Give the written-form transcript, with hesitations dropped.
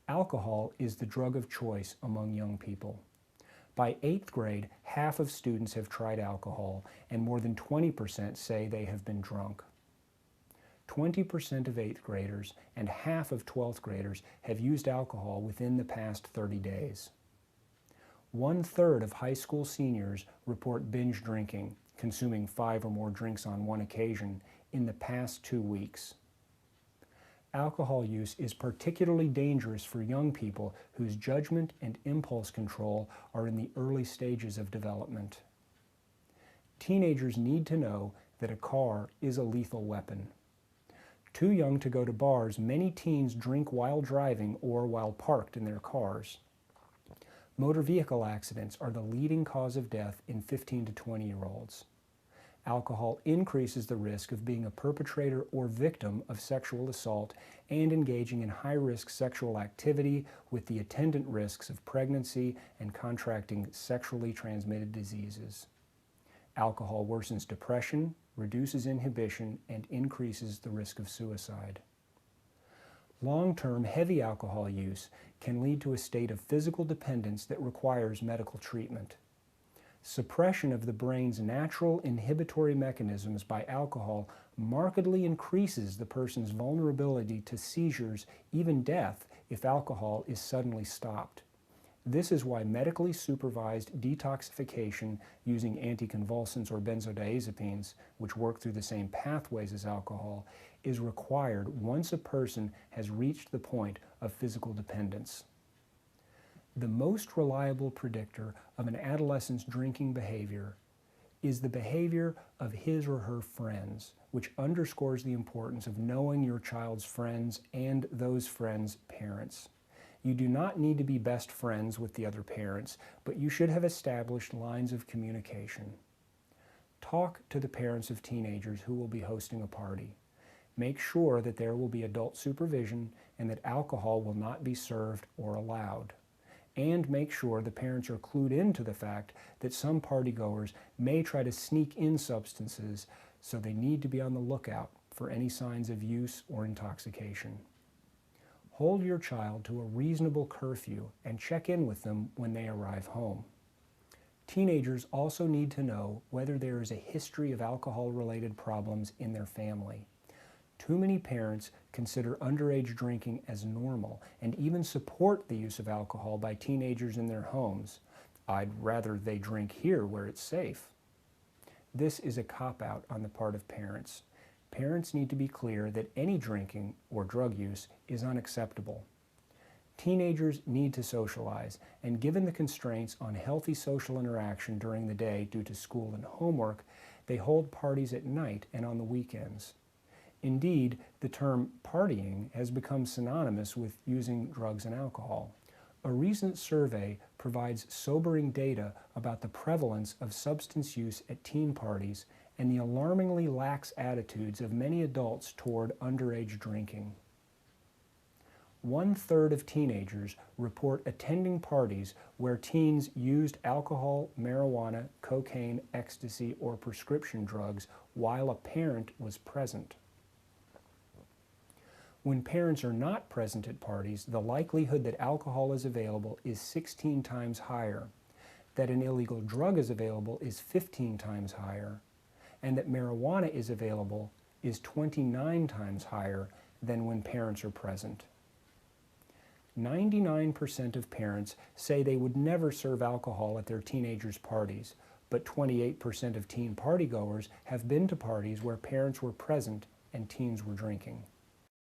Alcohol is the drug of choice among young people. By 8th grade, half of students have tried alcohol, and more than 20% say they have been drunk. 20% of 8th graders and half of 12th graders have used alcohol within the past 30 days. 1/3 of high school seniors report binge drinking, consuming 5 or more drinks on one occasion, in the past 2 weeks. Alcohol use is particularly dangerous for young people whose judgment and impulse control are in the early stages of development. Teenagers need to know that a car is a lethal weapon. Too young to go to bars, many teens drink while driving or while parked in their cars. Motor vehicle accidents are the leading cause of death in 15 to 20-year-olds. Alcohol increases the risk of being a perpetrator or victim of sexual assault and engaging in high-risk sexual activity with the attendant risks of pregnancy and contracting sexually transmitted diseases. Alcohol worsens depression, reduces inhibition, and increases the risk of suicide. Long-term heavy alcohol use can lead to a state of physical dependence that requires medical treatment. Suppression of the brain's natural inhibitory mechanisms by alcohol markedly increases the person's vulnerability to seizures, even death, if alcohol is suddenly stopped. This is why medically supervised detoxification using anticonvulsants or benzodiazepines, which work through the same pathways as alcohol, is required once a person has reached the point of physical dependence. The most reliable predictor of an adolescent's drinking behavior is the behavior of his or her friends, which underscores the importance of knowing your child's friends and those friends' parents. You do not need to be best friends with the other parents, but you should have established lines of communication. Talk to the parents of teenagers who will be hosting a party. Make sure that there will be adult supervision and that alcohol will not be served or allowed. And make sure the parents are clued into the fact that some partygoers may try to sneak in substances, so they need to be on the lookout for any signs of use or intoxication. Hold your child to a reasonable curfew and check in with them when they arrive home. Teenagers also need to know whether there is a history of alcohol-related problems in their family. Too many parents consider underage drinking as normal and even support the use of alcohol by teenagers in their homes. I'd rather they drink here where it's safe. This is a cop-out on the part of parents. Parents need to be clear that any drinking or drug use is unacceptable. Teenagers need to socialize, and given the constraints on healthy social interaction during the day due to school and homework, they hold parties at night and on the weekends. Indeed, the term partying has become synonymous with using drugs and alcohol. A recent survey provides sobering data about the prevalence of substance use at teen parties and the alarmingly lax attitudes of many adults toward underage drinking. 1/3 of teenagers report attending parties where teens used alcohol, marijuana, cocaine, ecstasy, or prescription drugs while a parent was present. When parents are not present at parties, the likelihood that alcohol is available is 16 times higher, that an illegal drug is available is 15 times higher, and that marijuana is available is 29 times higher than when parents are present. 99% of parents say they would never serve alcohol at their teenagers' parties, but 28% of teen partygoers have been to parties where parents were present and teens were drinking.